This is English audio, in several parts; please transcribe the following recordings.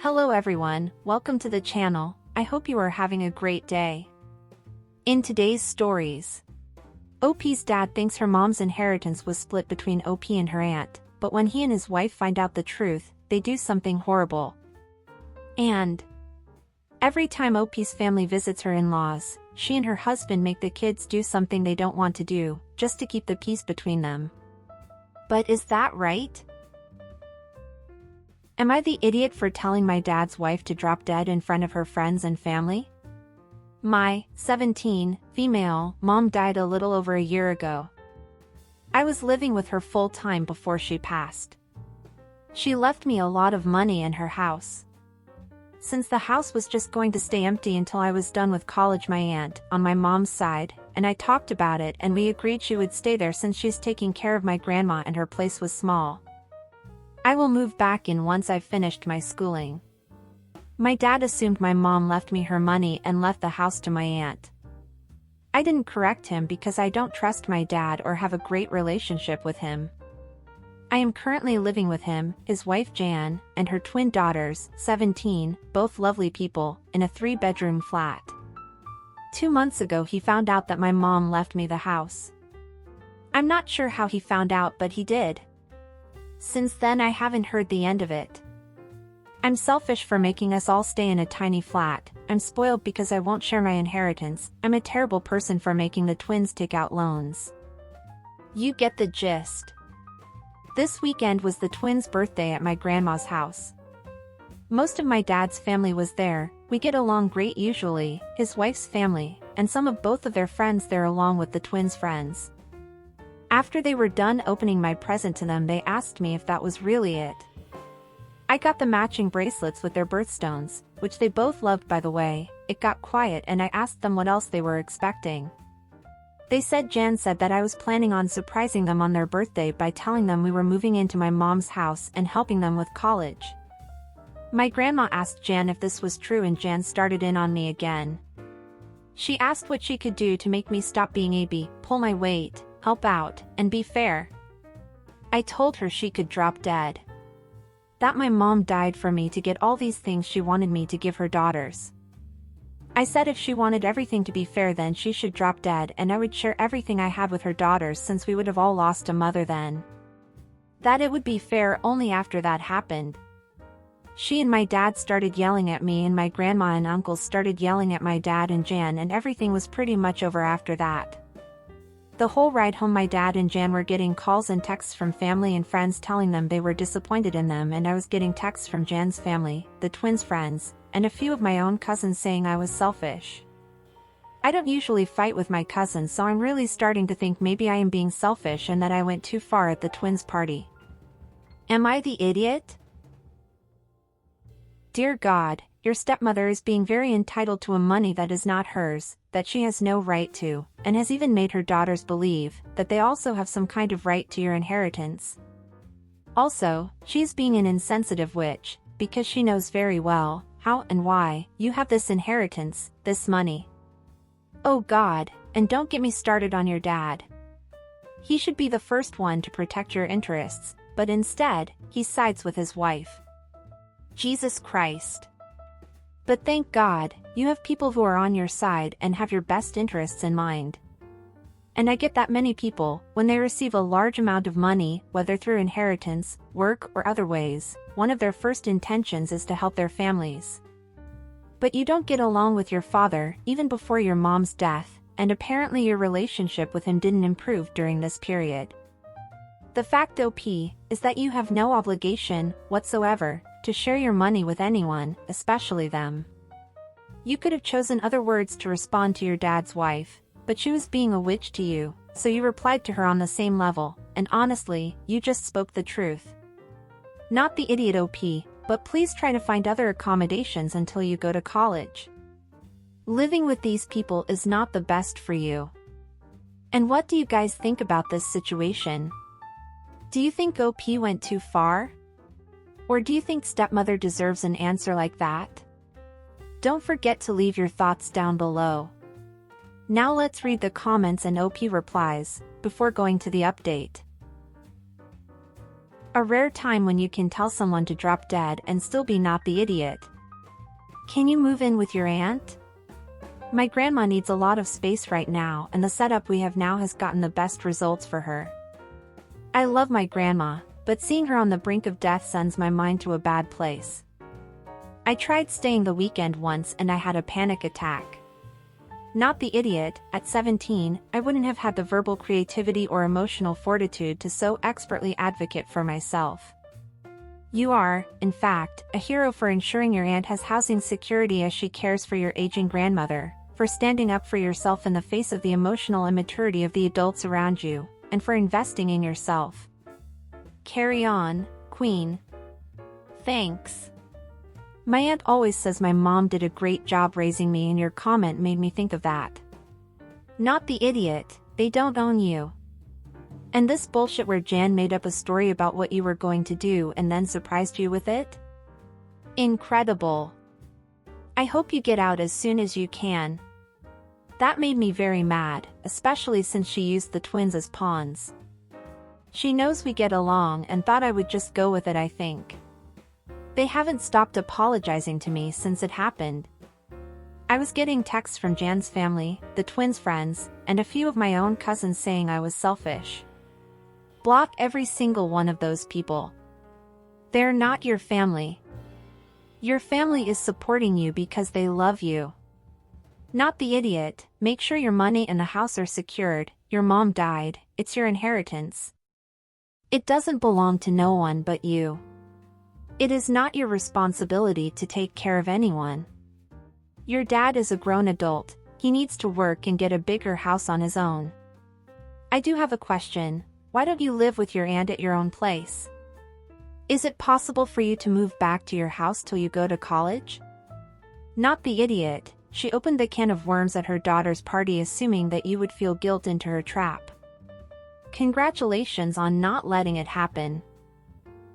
Hello everyone, welcome to the channel. I hope you are having a great day. In today's stories, OP's dad thinks her mom's inheritance was split between OP and her aunt, but when he and his wife find out the truth, they do something horrible. And every time OP's family visits her in-laws, she and her husband make the kids do something they don't want to do, just to keep the peace between them. But is that right? Am I the idiot for telling my dad's wife to drop dead in front of her friends and family? My 17, female mom died a little over a year ago. I was living with her full-time before she passed. She left me a lot of money and her house. Since the house was just going to stay empty until I was done with college, my aunt, on my mom's side, and I talked about it and we agreed she would stay there since she's taking care of my grandma and her place was small. I will move back in once I've finished my schooling. My dad assumed my mom left me her money and left the house to my aunt. I didn't correct him because I don't trust my dad or have a great relationship with him. I am currently living with him, his wife Jan, and her twin daughters, 17, both lovely people, in a 3-bedroom flat. 2 months ago he found out that my mom left me the house. I'm not sure how he found out, but he did. Since then I haven't heard the end of it. I'm selfish for making us all stay in a tiny flat, I'm spoiled because I won't share my inheritance, I'm a terrible person for making the twins take out loans. You get the gist. This weekend was the twins' birthday at my grandma's house. Most of my dad's family was there, we get along great usually, his wife's family, and some of both of their friends there along with the twins' friends. After they were done opening my present to them, they asked me if that was really it. I got the matching bracelets with their birthstones, which they both loved by the way. It got quiet and I asked them what else they were expecting. They said Jan said that I was planning on surprising them on their birthday by telling them we were moving into my mom's house and helping them with college. My grandma asked Jan if this was true and Jan started in on me again. She asked what she could do to make me stop being a b, pull my weight, help out, and be fair. I told her she could drop dead. That my mom died for me to get all these things she wanted me to give her daughters. I said if she wanted everything to be fair then she should drop dead and I would share everything I had with her daughters since we would have all lost a mother then. That it would be fair only after that happened. She and my dad started yelling at me and my grandma and uncles started yelling at my dad and Jan and everything was pretty much over after that. The whole ride home my dad and Jan were getting calls and texts from family and friends telling them they were disappointed in them, and I was getting texts from Jan's family, the twins' friends, and a few of my own cousins saying I was selfish. I don't usually fight with my cousins, so I'm really starting to think maybe I am being selfish and that I went too far at the twins' party. Am I the idiot? Dear God, your stepmother is being very entitled to a money that is not hers, that she has no right to, and has even made her daughters believe that they also have some kind of right to your inheritance. Also, she is being an insensitive witch, because she knows very well how and why you have this inheritance, this money. Oh God, and don't get me started on your dad. He should be the first one to protect your interests, but instead, he sides with his wife. Jesus Christ. But thank God, you have people who are on your side and have your best interests in mind. And I get that many people, when they receive a large amount of money, whether through inheritance, work, or other ways, one of their first intentions is to help their families. But you don't get along with your father, even before your mom's death, and apparently your relationship with him didn't improve during this period. The fact, OP, is that you have no obligation, whatsoever, to share your money with anyone, especially them. You could have chosen other words to respond to your dad's wife, but she was being a witch to you, so you replied to her on the same level, and honestly, you just spoke the truth. Not the idiot OP, but please try to find other accommodations until you go to college. Living with these people is not the best for you. And what do you guys think about this situation? Do you think OP went too far? Or do you think stepmother deserves an answer like that? Don't forget to leave your thoughts down below. Now let's read the comments and OP replies, before going to the update. A rare time when you can tell someone to drop dead and still be not the idiot. Can you move in with your aunt? My grandma needs a lot of space right now, and the setup we have now has gotten the best results for her. I love my grandma, but seeing her on the brink of death sends my mind to a bad place. I tried staying the weekend once and I had a panic attack. Not the idiot. At 17, I wouldn't have had the verbal creativity or emotional fortitude to so expertly advocate for myself. You are, in fact, a hero for ensuring your aunt has housing security as she cares for your aging grandmother, for standing up for yourself in the face of the emotional immaturity of the adults around you, and for investing in yourself. Carry on, Queen. Thanks. My aunt always says my mom did a great job raising me, and your comment made me think of that. Not the idiot, they don't own you. And this bullshit where Jan made up a story about what you were going to do and then surprised you with it? Incredible. I hope you get out as soon as you can. That made me very mad, especially since she used the twins as pawns. She knows we get along and thought I would just go with it, I think. They haven't stopped apologizing to me since it happened. I was getting texts from Jan's family, the twins' friends, and a few of my own cousins saying I was selfish. Block every single one of those people. They're not your family. Your family is supporting you because they love you. Not the idiot. Make sure your money and the house are secured. Your mom died, it's your inheritance. It doesn't belong to no one but you. It is not your responsibility to take care of anyone. Your dad is a grown adult, he needs to work and get a bigger house on his own. I do have a question. Why don't you live with your aunt at your own place? Is it possible for you to move back to your house till you go to college? Not the idiot. She opened the can of worms at her daughter's party assuming that you would feel guilt into her trap. Congratulations on not letting it happen.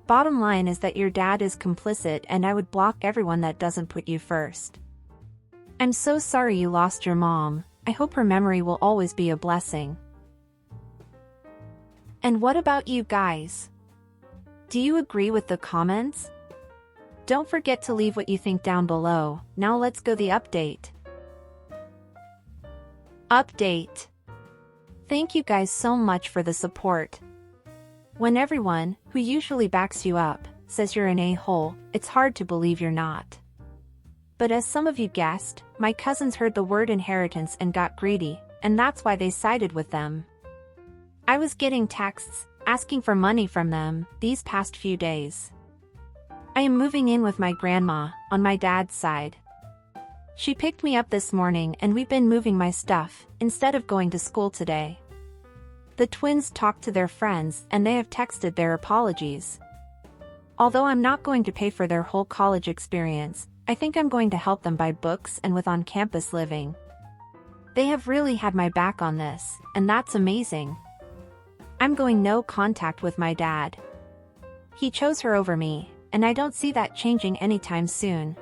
Bottom line is that your dad is complicit, and I would block everyone that doesn't put you first. I'm so sorry you lost your mom. I hope her memory will always be a blessing. And what about you guys? Do you agree with the comments? Don't forget to leave what you think down below. Now let's go the update. Update. Thank you guys so much for the support. When everyone, who usually backs you up, says you're an a-hole, it's hard to believe you're not. But as some of you guessed, my cousins heard the word inheritance and got greedy, and that's why they sided with them. I was getting texts, asking for money from them, these past few days. I am moving in with my grandma, on my dad's side. She picked me up this morning and we've been moving my stuff, instead of going to school today. The twins talked to their friends and they have texted their apologies. Although I'm not going to pay for their whole college experience, I think I'm going to help them buy books and with on-campus living. They have really had my back on this, and that's amazing. I'm going no contact with my dad. He chose her over me, and I don't see that changing anytime soon.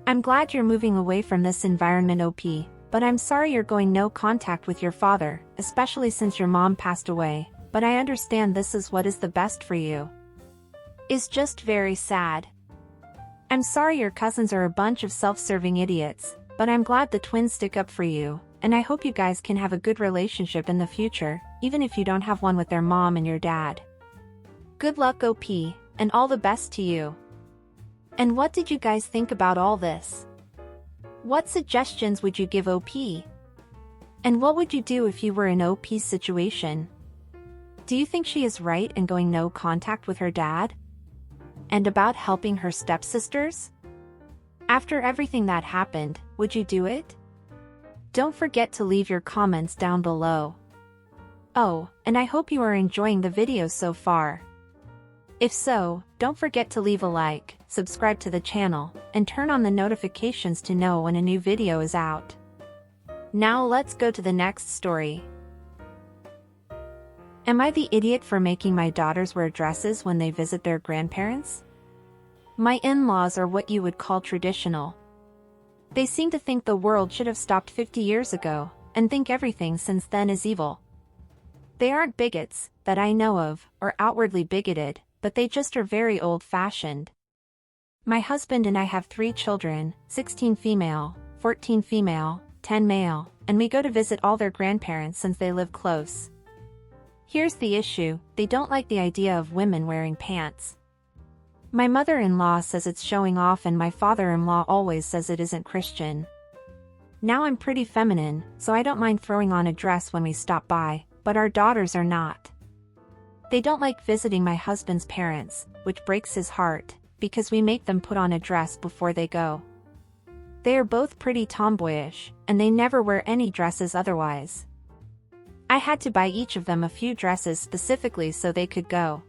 I'm glad you're moving away from this environment, OP, but I'm sorry you're going no contact with your father, especially since your mom passed away, but I understand this is what is the best for you. It's just very sad. I'm sorry your cousins are a bunch of self-serving idiots, but I'm glad the twins stick up for you, and I hope you guys can have a good relationship in the future, even if you don't have one with their mom and your dad. Good luck, OP, and all the best to you. And what did you guys think about all this? What suggestions would you give OP? And what would you do if you were in OP's situation? Do you think she is right in going no contact with her dad? And about helping her stepsisters? After everything that happened, would you do it? Don't forget to leave your comments down below. Oh, and I hope you are enjoying the video so far. If so, don't forget to leave a like, subscribe to the channel, and turn on the notifications to know when a new video is out. Now let's go to the next story. Am I the idiot for making my daughters wear dresses when they visit their grandparents? My in-laws are what you would call traditional. They seem to think the world should have stopped 50 years ago, and think everything since then is evil. They aren't bigots, that I know of, or outwardly bigoted, but they just are very old-fashioned. My husband and I have 3 children, 16 female, 14 female, 10 male, and we go to visit all their grandparents since they live close. Here's the issue, they don't like the idea of women wearing pants. My mother-in-law says it's showing off and my father-in-law always says it isn't Christian. Now I'm pretty feminine, so I don't mind throwing on a dress when we stop by, but our daughters are not. They don't like visiting my husband's parents, which breaks his heart, because we make them put on a dress before they go. They are both pretty tomboyish, and they never wear any dresses otherwise. I had to buy each of them a few dresses specifically so they could go.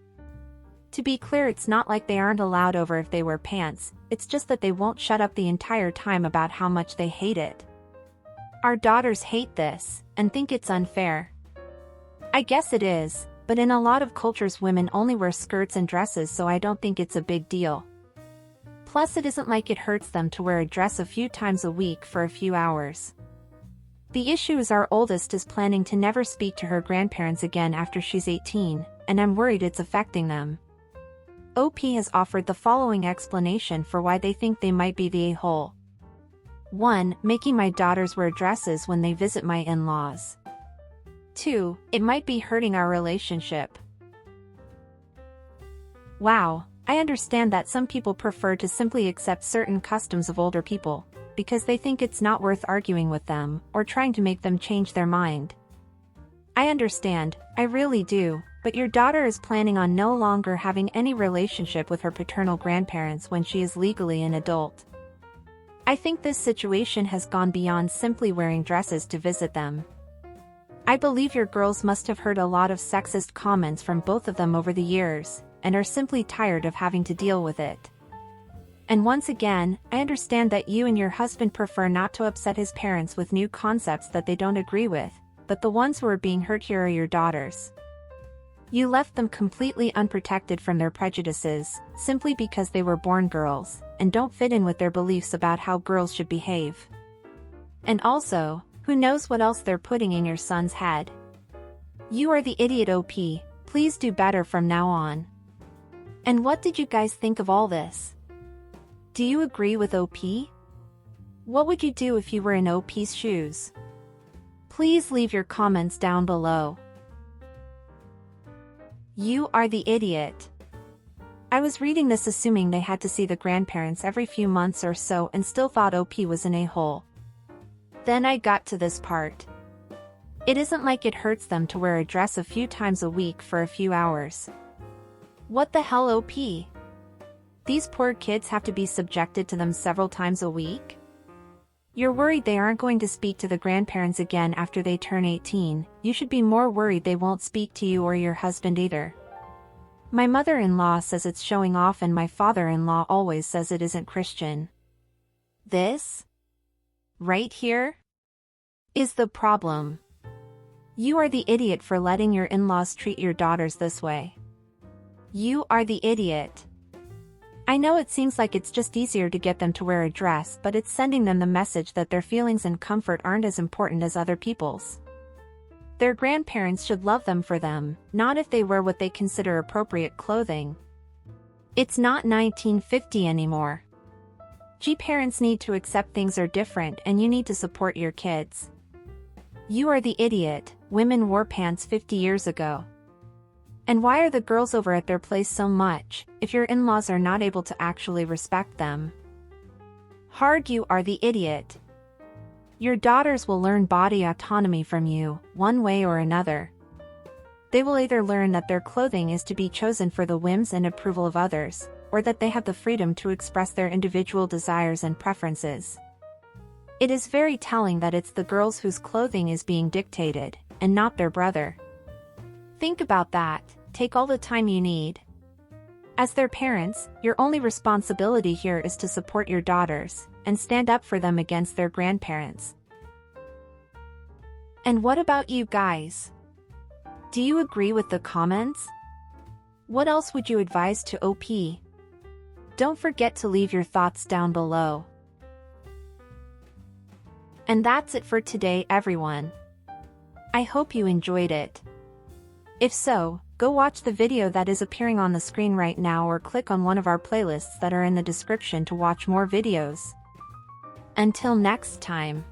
To be clear, it's not like they aren't allowed over if they wear pants, it's just that they won't shut up the entire time about how much they hate it. Our daughters hate this, and think it's unfair. I guess it is, but in a lot of cultures women only wear skirts and dresses, so I don't think it's a big deal. Plus, it isn't like it hurts them to wear a dress a few times a week for a few hours. The issue is our oldest is planning to never speak to her grandparents again after she's 18, and I'm worried it's affecting them. OP has offered the following explanation for why they think they might be the a-hole. 1. Making my daughters wear dresses when they visit my in-laws. 2. It might be hurting our relationship. Wow, I understand that some people prefer to simply accept certain customs of older people, because they think it's not worth arguing with them, or trying to make them change their mind. I understand, I really do, but your daughter is planning on no longer having any relationship with her paternal grandparents when she is legally an adult. I think this situation has gone beyond simply wearing dresses to visit them. I believe your girls must have heard a lot of sexist comments from both of them over the years, and are simply tired of having to deal with it. And once again, I understand that you and your husband prefer not to upset his parents with new concepts that they don't agree with, but the ones who are being hurt here are your daughters. You left them completely unprotected from their prejudices, simply because they were born girls, and don't fit in with their beliefs about how girls should behave. And also, who knows what else they're putting in your son's head. You are the idiot OP, please do better from now on. And what did you guys think of all this? Do you agree with OP? What would you do if you were in OP's shoes? Please leave your comments down below. You are the idiot. I was reading this assuming they had to see the grandparents every few months or so and still thought OP was an a-hole. Then I got to this part. It isn't like it hurts them to wear a dress a few times a week for a few hours. What the hell, OP? These poor kids have to be subjected to them several times a week? You're worried they aren't going to speak to the grandparents again after they turn 18, you should be more worried they won't speak to you or your husband either. My mother-in-law says it's showing off and my father-in-law always says it isn't Christian. This? Right here? Is the problem. You are the idiot for letting your in-laws treat your daughters this way. You are the idiot. I know it seems like it's just easier to get them to wear a dress, but it's sending them the message that their feelings and comfort aren't as important as other people's. Their grandparents should love them for them, not if they wear what they consider appropriate clothing. It's not 1950 anymore. Parents need to accept things are different and you need to support your kids. You are the idiot, women wore pants 50 years ago. And why are the girls over at their place so much, if your in-laws are not able to actually respect them? Hard, you are the idiot. Your daughters will learn body autonomy from you, one way or another. They will either learn that their clothing is to be chosen for the whims and approval of others, or that they have the freedom to express their individual desires and preferences. It is very telling that it's the girls whose clothing is being dictated, and not their brother. Think about that. Take all the time you need. As their parents, your only responsibility here is to support your daughters, and stand up for them against their grandparents. And what about you guys? Do you agree with the comments? What else would you advise to OP? Don't forget to leave your thoughts down below. And that's it for today, everyone. I hope you enjoyed it. If so, go watch the video that is appearing on the screen right now or click on one of our playlists that are in the description to watch more videos. Until next time.